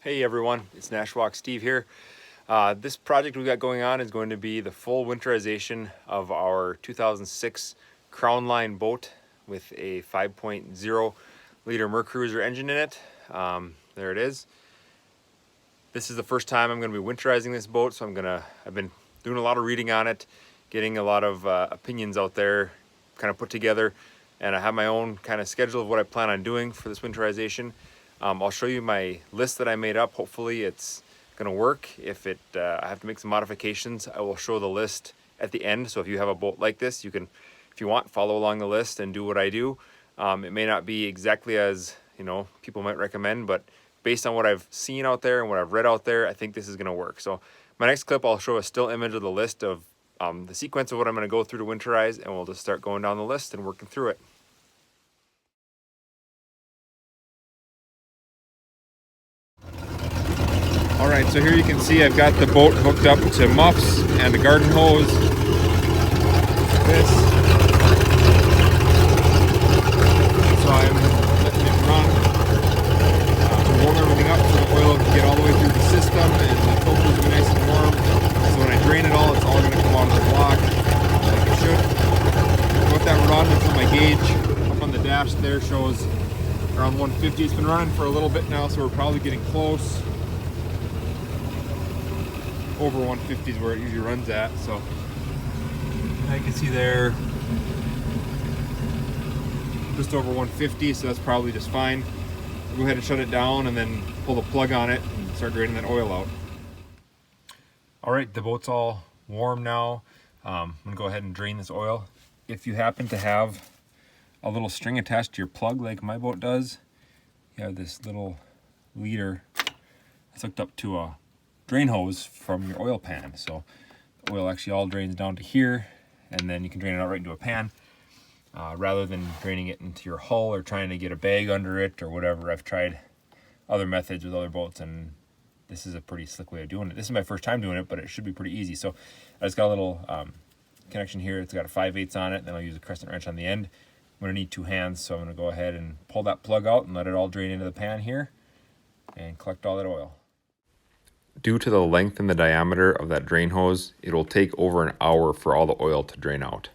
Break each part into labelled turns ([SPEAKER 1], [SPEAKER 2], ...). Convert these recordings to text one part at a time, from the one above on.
[SPEAKER 1] Hey everyone, it's Nashwauk Steve here. This project we got going on is going to be the full winterization of our 2006 Crownline boat with a 5.0 liter Mercruiser engine in it. There it is. This is the first time I'm going to be winterizing this boat, so I've been doing a lot of reading on it, getting a lot of opinions out there kind of put together, and I have my own kind of schedule of what I plan on doing for this winterization. I'll show you my list that I made up. Hopefully it's gonna work. If I have to make some modifications, I will show the list at the end. So if you have a boat like this, you can, if you want, follow along the list and do what I do. It may not be exactly as, people might recommend, but based on what I've seen out there and what I've read out there, I think this is gonna work. So my next clip, I'll show a still image of the list of the sequence of what I'm gonna go through to winterize, and we'll just start going down the list and working through it. All right, so here you can see I've got the boat hooked up to muffs and a garden hose. This. So I'm letting it run. Warm everything up so the oil can get all the way through the system and the filters will be nice and warm. So when I drain it all, it's all going to come out of the block like it should. With that run, it's on my gauge. Up on the dash there shows around 150. It's been running for a little bit now, so we're probably getting close. Over 150 is where it usually runs at, so I can see there just over 150, so that's probably just fine. I'll go ahead and shut it down and then pull the plug on it and start draining that oil out. All right, the boat's all warm now. I'm gonna go ahead and drain this oil. If you happen to have a little string attached to your plug like my boat does, you have this little leader that's hooked up to a drain hose from your oil pan. So the oil actually all drains down to here, and then you can drain it out right into a pan rather than draining it into your hull or trying to get a bag under it or whatever. I've tried other methods with other boats, and this is a pretty slick way of doing it. This is my first time doing it, but it should be pretty easy. So I just got a little connection here. It's got a 5/8 on it, then I'll use a crescent wrench on the end. I'm gonna need 2 hands, so I'm gonna go ahead and pull that plug out and let it all drain into the pan here and collect all that oil. Due to the length and the diameter of that drain hose, it will take over an hour for all the oil to drain out.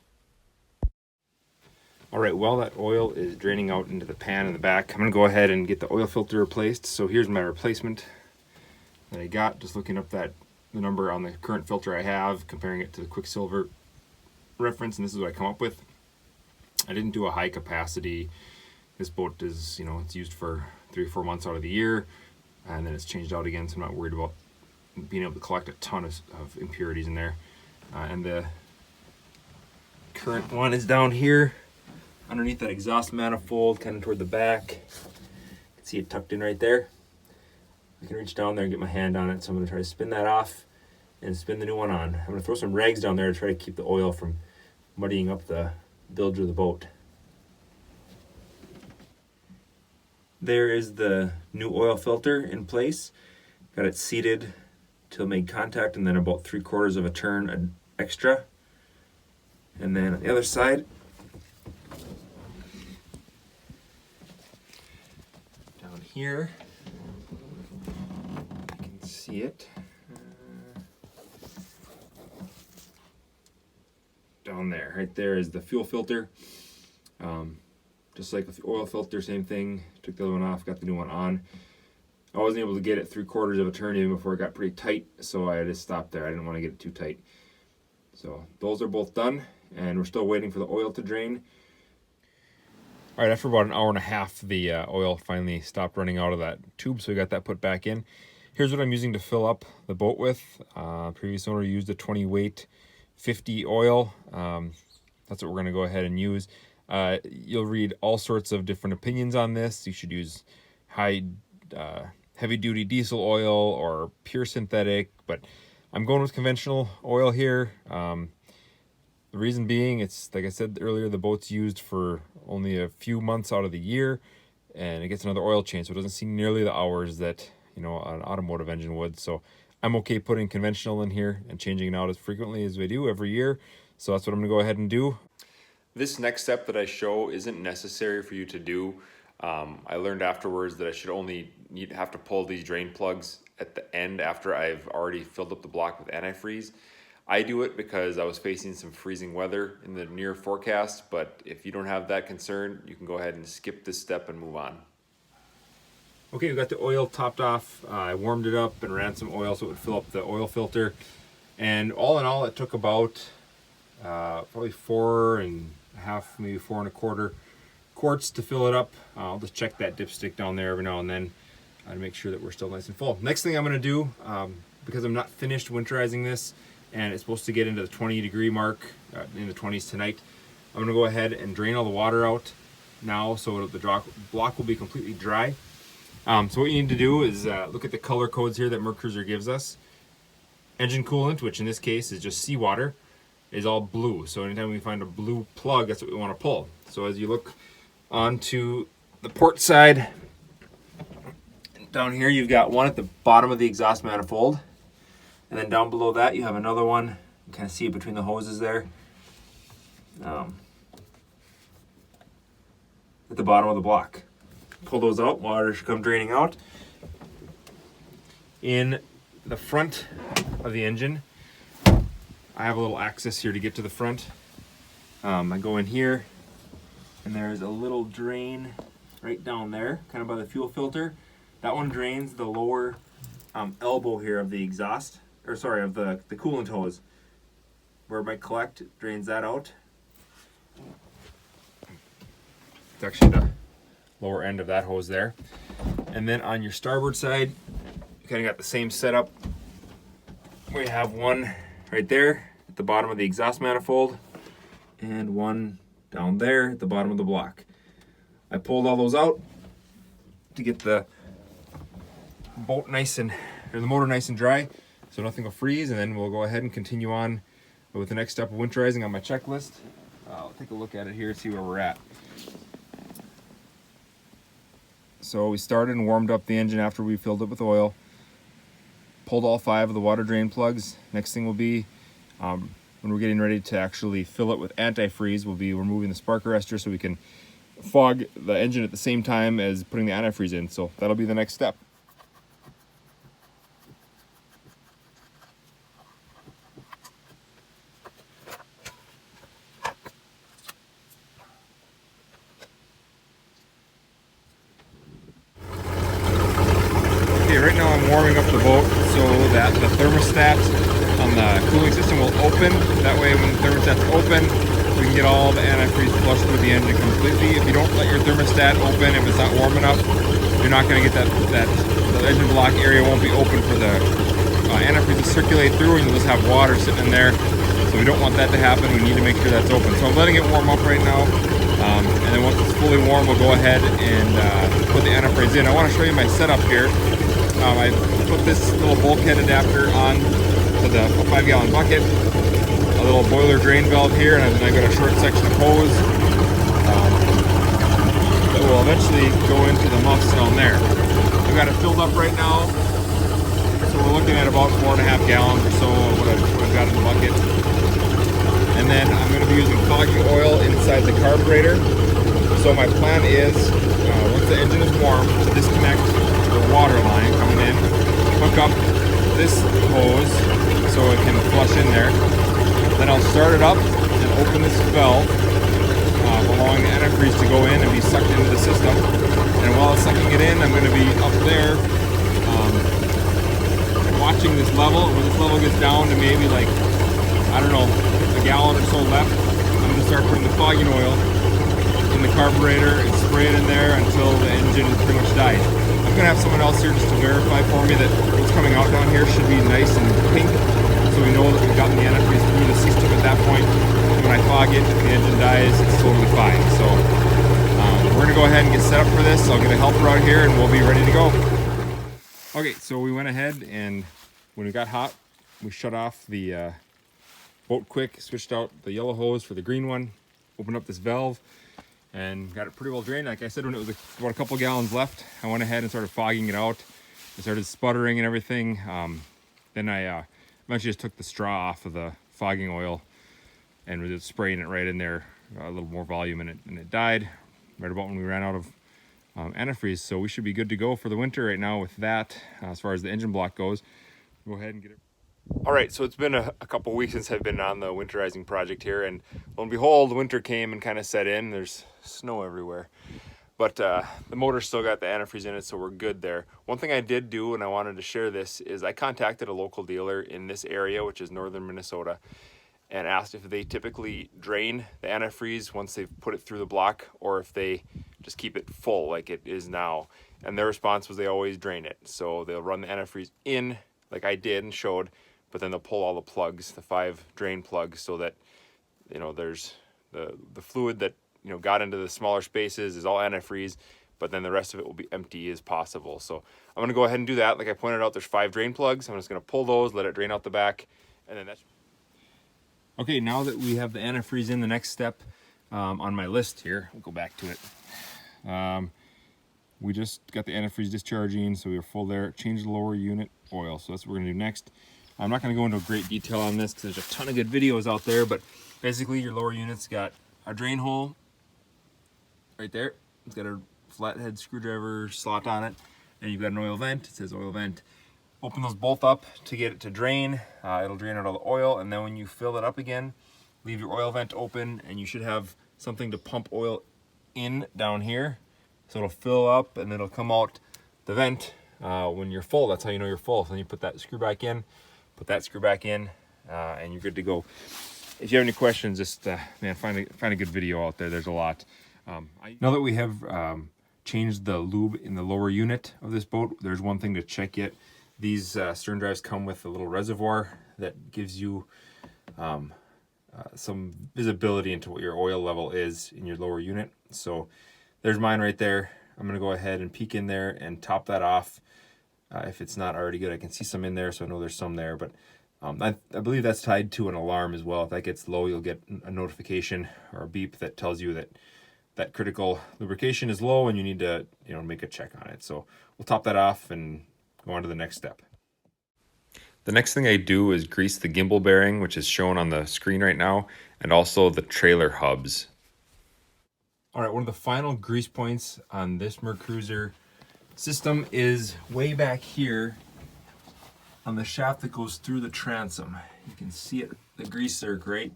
[SPEAKER 1] All right, while that oil is draining out into the pan in the back, I'm gonna go ahead and get the oil filter replaced. So here's my replacement that I got, just looking up the number on the current filter I have, comparing it to the Quicksilver reference, and this is what I come up with. I didn't do a high capacity. This boat is, it's used for 3 or 4 months out of the year, and then it's changed out again, so I'm not worried about being able to collect a ton of impurities in there. And the current one is down here underneath that exhaust manifold, kind of toward the back. You can see it tucked in right there. I can reach down there and get my hand on it, so I'm going to try to spin that off and spin the new one on. I'm going to throw some rags down there to try to keep the oil from muddying up the bilge of the boat. There is the new oil filter in place. Got it seated till it made contact, and then about 3/4 of a turn extra. And then on the other side, down here, you can see it. Down there, right there is the fuel filter. Just like with the oil filter, same thing. Took the other one off, got the new one on. I wasn't able to get it 3/4 of a turn even before it got pretty tight, so I just stopped there. I didn't want to get it too tight. So those are both done, and we're still waiting for the oil to drain. All right, after about an hour and a half, the oil finally stopped running out of that tube, so we got that put back in. Here's what I'm using to fill up the boat with. Previous owner used a 20 weight 50 oil. That's what we're going to go ahead and use. You'll read all sorts of different opinions on this. You should use heavy duty diesel oil or pure synthetic, but I'm going with conventional oil here. The reason being, it's like I said earlier, the boat's used for only a few months out of the year, and it gets another oil change, so it doesn't see nearly the hours that an automotive engine would. So I'm okay putting conventional in here and changing it out as frequently as we do every year. So that's what I'm gonna go ahead and do. This next step that I show isn't necessary for you to do. I learned afterwards that I should only have to pull these drain plugs at the end after I've already filled up the block with antifreeze. I do it because I was facing some freezing weather in the near forecast, but if you don't have that concern, you can go ahead and skip this step and move on. Okay, we got the oil topped off. I warmed it up and ran some oil so it would fill up the oil filter. And all in all, it took about probably 4.5, maybe 4.25 quarts to fill it up. I'll just check that dipstick down there every now and then to make sure that we're still nice and full. Next thing I'm going to do, because I'm not finished winterizing this, and it's supposed to get into the 20-degree mark, in the 20s tonight, I'm going to go ahead and drain all the water out now so the block will be completely dry. So what you need to do is look at the color codes here that Mercruiser gives us. Engine coolant, which in this case is just seawater, is all blue. So anytime we find a blue plug, that's what we want to pull. So as you look onto the port side, down here you've got one at the bottom of the exhaust manifold. And then down below that you have another one. You kind of see it between the hoses there. At the bottom of the block. Pull those out, water should come draining out. In the front of the engine, I have a little access here to get to the front. I go in here, and there's a little drain right down there, kind of by the fuel filter. That one drains the lower elbow here of the exhaust, or sorry, of the coolant hose. Where it might collect, it drains that out. It's actually the lower end of that hose there. And then on your starboard side, you kind of got the same setup. We have one right there at the bottom of the exhaust manifold and one down there at the bottom of the block. I pulled all those out to get the boat nice and, or the motor nice and dry so nothing will freeze, and then we'll go ahead and continue on with the next step of winterizing on my checklist. I'll take a look at it here and see where we're at. So we started and warmed up the engine after we filled it with oil. Pulled all 5 of the water drain plugs. Next thing will be, when we're getting ready to actually fill it with antifreeze, we'll be removing the spark arrestor so we can fog the engine at the same time as putting the antifreeze in. So that'll be the next step. Right now I'm warming up the boat so that the thermostat on the cooling system will open. That way when the thermostat's open, we can get all the antifreeze flushed through the engine completely. If you don't let your thermostat open, if it's not warm enough, you're not going to get the engine block area won't be open for the antifreeze to circulate through, and you'll just have water sitting in there. So we don't want that to happen. We need to make sure that's open. So I'm letting it warm up right now. And then once it's fully warm, we'll go ahead and put the antifreeze in. I want to show you my setup here. I put this little bulkhead adapter on to the 5-gallon bucket, a little boiler drain valve here, and then I've got a short section of hose that will eventually go into the muffs down there. I've got it filled up right now, so we're looking at about 4.5 gallons or so of what I've got in the bucket. And then I'm going to be using fogging oil inside the carburetor. So my plan is, once the engine is warm, to disconnect the water line coming in, hook up this hose so it can flush in there. Then I'll start it up and open this valve, allowing the antifreeze to go in and be sucked into the system. And while it's sucking it in, I'm going to be up there watching this level. When this level gets down to maybe like, I don't know, a gallon or so left, I'm going to start putting the fogging oil in the carburetor and spray it in there until the engine is pretty much died. I'm going to have someone else here just to verify for me that what's coming out down here should be nice and pink, so we know that we've gotten the antifreeze through the system at that point. When I fog it, if the engine dies, it's totally fine. So we're going to go ahead and get set up for this. I'll get a helper out here and we'll be ready to go. Okay, so we went ahead and when it got hot, we shut off the boat quick, switched out the yellow hose for the green one, opened up this valve, and got it pretty well drained. Like I said, when it was about a couple gallons left, I went ahead and started fogging it out. It started sputtering and everything. Then I eventually just took the straw off of the fogging oil and was spraying it right in there, a little more volume in it, and it died right about when we ran out of antifreeze. So we should be good to go for the winter right now with that. As far as the engine block goes, go ahead and get it. All right, so it's been a couple weeks since I've been on the winterizing project here, and lo and behold, winter came and kind of set in. There's snow everywhere. But the motor still got the antifreeze in it, so we're good there. One thing I did do, and I wanted to share this, is I contacted a local dealer in this area, which is northern Minnesota, and asked if they typically drain the antifreeze once they've put it through the block, or if they just keep it full like it is now. And their response was they always drain it. So they'll run the antifreeze in like I did and showed, but then they'll pull all the plugs, the 5 drain plugs, so that, you know, there's the fluid that, you know, got into the smaller spaces is all antifreeze, but then the rest of it will be empty as possible. So I'm gonna go ahead and do that. Like I pointed out, there's 5 drain plugs. I'm just gonna pull those, let it drain out the back, and then that's... Okay, now that we have the antifreeze in, the next step on my list here, we'll go back to it. We just got the antifreeze discharging, so we were full there. Change the lower unit oil, so that's what we're gonna do next. I'm not gonna go into great detail on this because there's a ton of good videos out there, but basically your lower unit's got a drain hole right there. It's got a flathead screwdriver slot on it, and you've got an oil vent. It says oil vent. Open those both up to get it to drain. It'll drain out all the oil, and then when you fill it up again, leave your oil vent open, and you should have something to pump oil in down here. So it'll fill up, and then it'll come out the vent when you're full. That's how you know you're full. So then you put that screw back in, put that screw back in, and you're good to go. If you have any questions, just man, find a good video out there. There's a lot. Now that we have changed the lube in the lower unit of this boat, there's one thing to check yet. These stern drives come with a little reservoir that gives you some visibility into what your oil level is in your lower unit. So there's mine right there. I'm gonna go ahead and peek in there and top that off. If it's not already good, I can see some in there, so I know there's some there, but I believe that's tied to an alarm as well. If that gets low, you'll get a notification or a beep that tells you that critical lubrication is low and you need to, you know, make a check on it. So we'll top that off and go on to the next step. The next thing I do is grease the gimbal bearing, which is shown on the screen right now, and also the trailer hubs. All right, one of the final grease points on this Mercruiser system is way back here on the shaft that goes through the transom. You can see it, the grease zerk right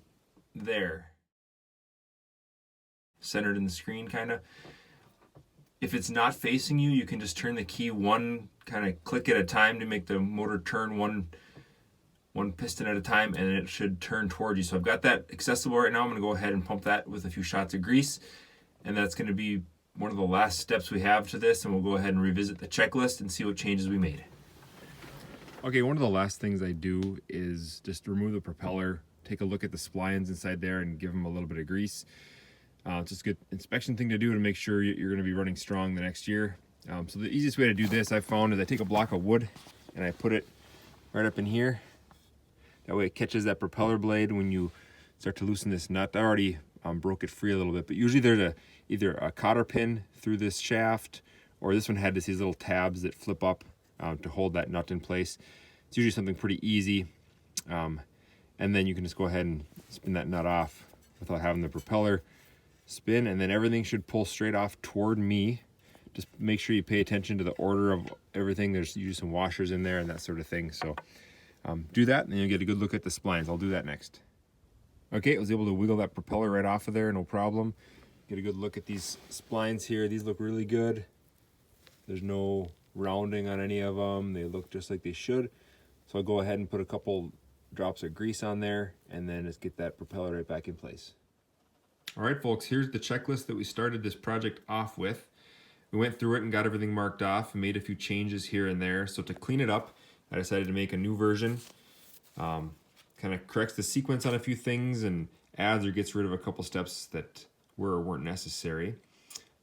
[SPEAKER 1] there. Centered in the screen, kind of. If it's not facing you, you can just turn the key one kind of click at a time to make the motor turn one piston at a time, and it should turn toward you. So I've got that accessible right now. I'm going to go ahead and pump that with a few shots of grease, and that's going to be one of the last steps we have to this, and we'll go ahead and revisit the checklist and see what changes we made. Okay, one of the last things I do is just remove the propeller, take a look at the splines inside there and give them a little bit of grease. It's just a good inspection thing to do to make sure you're going to be running strong the next year. So the easiest way to do this, I've found, is I take a block of wood and I put it right up in here. That way it catches that propeller blade when you start to loosen this nut. I already broke it free a little bit, but usually there's either a cotter pin through this shaft, or this one had these little tabs that flip up to hold that nut in place. It's usually something pretty easy. And then you can just go ahead and spin that nut off without having the propeller spin, and then everything should pull straight off toward me. Just make sure you pay attention to the order of everything. There's usually some washers in there and that sort of thing. So do that, and then you'll get a good look at the splines. I'll do that next. Okay, I was able to wiggle that propeller right off of there, no problem. Get a good look at these splines here. These look really good. There's no rounding on any of them. They look just like they should. So I'll go ahead and put a couple drops of grease on there, and then just get that propeller right back in place. All right, folks, here's the checklist that we started this project off with. We went through it and got everything marked off and made a few changes here and there. So to clean it up, I decided to make a new version. Kind of corrects the sequence on a few things and adds or gets rid of a couple steps that were or weren't necessary.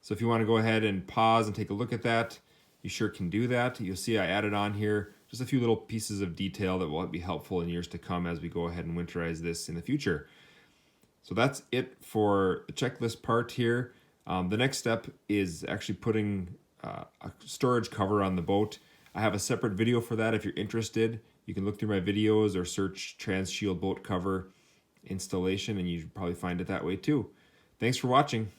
[SPEAKER 1] So if you want to go ahead and pause and take a look at that, you sure can do that. You'll see I added on here just a few little pieces of detail that will be helpful in years to come as we go ahead and winterize this in the future. So that's it for the checklist part here. The next step is actually putting a storage cover on the boat. I have a separate video for that if you're interested. You can look through my videos or search Transhield boat cover installation, and you should probably find it that way too. Thanks for watching.